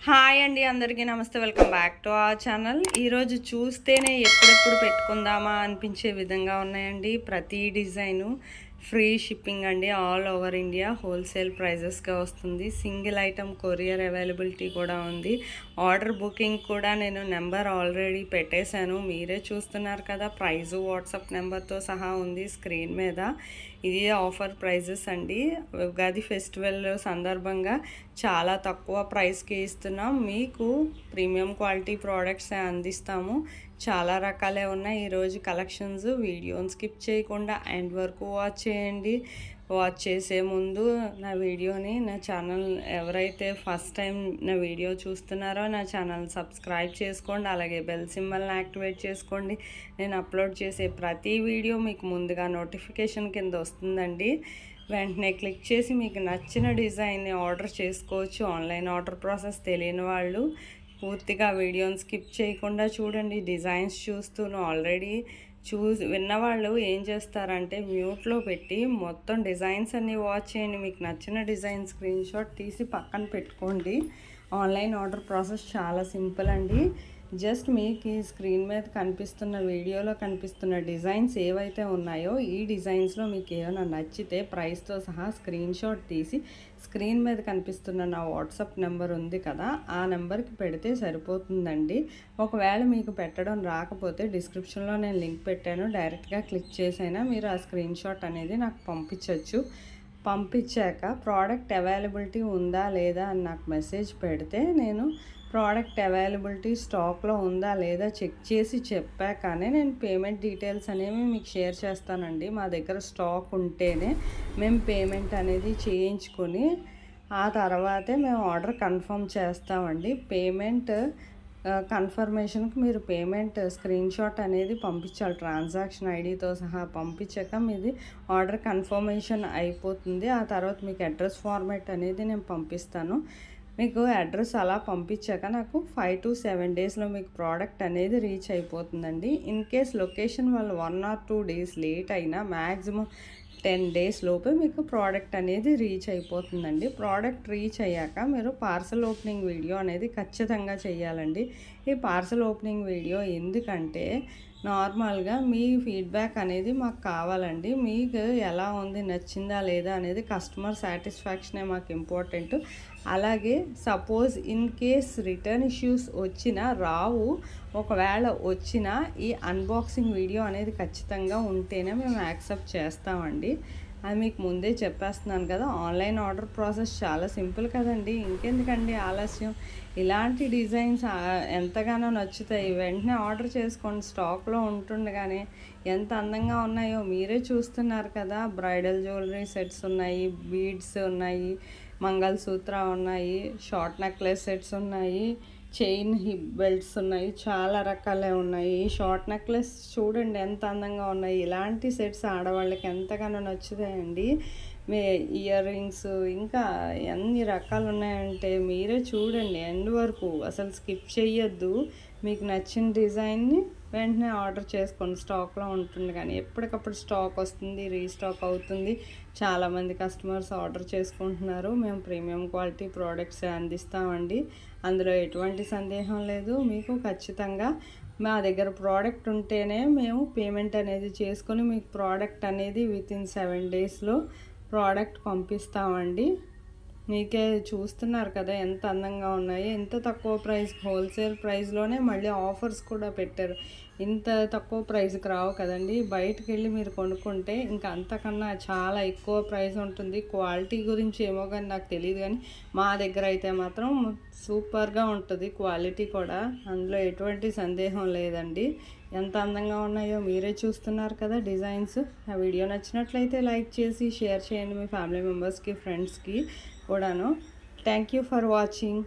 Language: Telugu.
హాయ్ అండి, అందరికీ నమస్తే. Welcome back to our channel. ఈరోజు చూస్తేనే ఎప్పుడెప్పుడు పెట్టుకుందామా అనిపించే విధంగా ఉన్నాయండి. ప్రతి డిజైను ఫ్రీ షిప్పింగ్ అండి. ఆల్ ఓవర్ ఇండియా హోల్సేల్ ప్రైజెస్గా వస్తుంది. సింగిల్ ఐటమ్ కొరియర్ అవైలబిలిటీ కూడా ఉంది. ఆర్డర్ బుకింగ్ కూడా నేను నెంబర్ ఆల్రెడీ పెట్టేశాను, మీరే చూస్తున్నారు కదా. ప్రైజు వాట్సాప్ నెంబర్తో సహా ఉంది స్క్రీన్ మీద. ఇది ఆఫర్ ప్రైజెస్ అండి. ఉగాది ఫెస్టివల్ సందర్భంగా చాలా తక్కువ ప్రైస్కి ఇస్తున్నాం. మీకు ప్రీమియం క్వాలిటీ ప్రోడక్ట్స్ అందిస్తాము. చాలా రకాలే ఉన్నాయి ఈరోజు కలెక్షన్స్. వీడియోని స్కిప్ చేయకుండా ఎండ్ వరకు వాచ్ చేయండి. వాచ్ చేసే ముందు నా వీడియోని, నా ఛానల్ ఎవరైతే ఫస్ట్ టైం నా వీడియో చూస్తున్నారో నా ఛానల్ సబ్స్క్రైబ్ చేసుకోండి. అలాగే బెల్ సింబల్ని యాక్టివేట్ చేసుకోండి. నేను అప్లోడ్ చేసే ప్రతి వీడియో మీకు ముందుగా నోటిఫికేషన్ కింద వస్తుందండి. వెంటనే క్లిక్ చేసి మీకు నచ్చిన డిజైన్ని ఆర్డర్ చేసుకోవచ్చు. ఆన్లైన్ ఆర్డర్ ప్రాసెస్ తెలియని వాళ్ళు పూర్తిగా వీడియోని స్కిప్ చేయకుండా చూడండి. డిజైన్స్ చూస్తూను ఆల్రెడీ విన్నవాళ్ళు ఏం చేస్తారంటే మ్యూట్లో పెట్టి మొత్తం డిజైన్స్ అన్నీ వాచ్ చేయండి. మీకు నచ్చిన డిజైన్ స్క్రీన్ షాట్ తీసి పక్కన పెట్టుకోండి. ఆన్లైన్ ఆర్డర్ ప్రాసెస్ చాలా సింపుల్ అండి. జస్ట్ మీకు ఈ స్క్రీన్ మీద కనిపిస్తున్న వీడియోలో కనిపిస్తున్న డిజైన్స్ ఏవైతే ఉన్నాయో ఈ డిజైన్స్లో మీకు ఏమైనా నచ్చితే ప్రైస్తో సహా స్క్రీన్ షాట్ తీసి స్క్రీన్ మీద కనిపిస్తున్న నా వాట్సాప్ నెంబర్ ఉంది కదా, ఆ నెంబర్కి పెడితే సరిపోతుందండి. ఒకవేళ మీకు పెట్టడం రాకపోతే డిస్క్రిప్షన్లో నేను లింక్ పెట్టాను, డైరెక్ట్గా క్లిక్ చేసైనా మీరు ఆ స్క్రీన్ షాట్ అనేది నాకు పంపించవచ్చు. పంపించాక ప్రోడక్ట్ అవైలబిలిటీ ఉందా లేదా అని నాకు మెసేజ్ పెడితే నేను ప్రోడక్ట్ అవైలబిలిటీ స్టాక్లో ఉందా లేదా చెక్ చేసి చెప్పాకనే నేను పేమెంట్ డీటెయిల్స్ అనేవి మీకు షేర్ చేస్తానండి. మా దగ్గర స్టాక్ ఉంటేనే మేము పేమెంట్ అనేది చేయించుకొని ఆ తర్వాతే మేము ఆర్డర్ కన్ఫర్మ్ చేస్తామండి. పేమెంట్ కన్ఫర్మేషన్కి మీరు పేమెంట్ స్క్రీన్ షాట్ అనేది పంపించాలి. ట్రాన్సాక్షన్ ఐడితో సహా పంపించాక మీది ఆర్డర్ కన్ఫర్మేషన్ అయిపోతుంది. ఆ తర్వాత మీకు అడ్రస్ ఫార్మాట్ అనేది నేను పంపిస్తాను. మీకు అడ్రస్ అలా పంపించాక నాకు 5 to 7 డేస్లో మీకు ప్రోడక్ట్ అనేది రీచ్ అయిపోతుందండి. ఇన్ కేస్ లొకేషన్ వాళ్ళు 1 or 2 డేస్ లేట్ అయినా మ్యాక్సిమం 10 డేస్ లోపే మీకు ప్రోడక్ట్ అనేది రీచ్ అయిపోతుందండి. ప్రోడక్ట్ రీచ్ అయ్యాక మీరు పార్సల్ ఓపెనింగ్ వీడియో అనేది ఖచ్చితంగా చేయాలండి. ఈ పార్సల్ ఓపెనింగ్ వీడియో ఎందుకంటే నార్మల్గా మీ ఫీడ్బ్యాక్ అనేది మాకు కావాలండి. మీకు ఎలా ఉంది, నచ్చిందా లేదా అనేది కస్టమర్ సాటిస్ఫాక్షనే మాకు ఇంపార్టెంట్. అలాగే suppose in case return issues వచ్చినా రావు, ఒకవేళ వచ్చినా ఈ అన్బాక్సింగ్ వీడియో అనేది ఖచ్చితంగా ఉంటేనే మేము యాక్సెప్ట్ చేస్తామండి. అది మీకు ముందే చెప్పేస్తున్నాను కదా. ఆన్లైన్ ఆర్డర్ ప్రాసెస్ చాలా సింపుల్ కదండి. ఇంకెందుకండి ఆలస్యం. ఇలాంటి డిజైన్స్ ఎంతగానో నచ్చుతాయి. వెంటనే ఆర్డర్ చేసుకోండి. స్టాక్లో ఉంటుండగానే ఎంత అందంగా ఉన్నాయో మీరే చూస్తున్నారు కదా. బ్రైడల్ జ్యువెలరీ సెట్స్ ఉన్నాయి, బీడ్స్ ఉన్నాయి, మంగళసూత్ర ఉన్నాయి, షార్ట్ నెక్లెస్ సెట్స్ ఉన్నాయి, చైన్ హిప్ బెల్ట్స్ ఉన్నాయి, చాలా రకాలే ఉన్నాయి. షార్ట్ నెక్లెస్ చూడండి ఎంత అందంగా ఉన్నాయి. ఇలాంటి సెట్స్ ఆడవాళ్ళకి ఎంతగానో నచ్చుతాయండి. మీ ఇయర్ రింగ్స్ ఇంకా ఎన్ని రకాలు ఉన్నాయంటే మీరే చూడండి ఎండ్ వరకు, అసలు స్కిప్ చేయొద్దు. మీకు నచ్చిన డిజైన్ని వెంటనే ఆర్డర్ చేసుకోండి. స్టాక్లో ఉంటుంది కానీ ఎప్పటికప్పుడు స్టాక్ వస్తుంది, రీస్టాక్ అవుతుంది. చాలామంది కస్టమర్స్ ఆర్డర్ చేసుకుంటున్నారు. మేము ప్రీమియం క్వాలిటీ ప్రోడక్ట్స్ అందిస్తామండి, అందులో ఎటువంటి సందేహం లేదు. మీకు ఖచ్చితంగా మా దగ్గర ప్రోడక్ట్ ఉంటేనే మేము పేమెంట్ అనేది చేసుకొని మీకు ప్రోడక్ట్ అనేది వితిన్ 7 డేస్లో ప్రోడక్ట్ పంపిస్తామండి. మీకే చూస్తున్నారు కదా ఎంత అందంగా ఉన్నాయి. ఎంత తక్కువ ప్రైస్, హోల్సేల్ ప్రైస్లోనే మళ్ళీ ఆఫర్స్ కూడా పెట్టారు. ఇంత తక్కువ ప్రైస్కి రావు కదండి. బయటకు వెళ్ళి మీరు కొనుక్కుంటే ఇంకా అంతకన్నా చాలా ఎక్కువ ప్రైస్ ఉంటుంది. క్వాలిటీ గురించి ఏమో కానీ నాకు తెలియదు, కానీ మా దగ్గర అయితే మాత్రం సూపర్గా ఉంటుంది క్వాలిటీ కూడా, అందులో ఎటువంటి సందేహం లేదండి. ఎంత అందంగా ఉన్నాయో మీరే చూస్తున్నారు కదా డిజైన్స్. ఆ వీడియో నచ్చినట్లయితే లైక్ చేసి షేర్ చేయండి మీ ఫ్యామిలీ మెంబర్స్కి, ఫ్రెండ్స్కి కూడాను. Thank you for watching.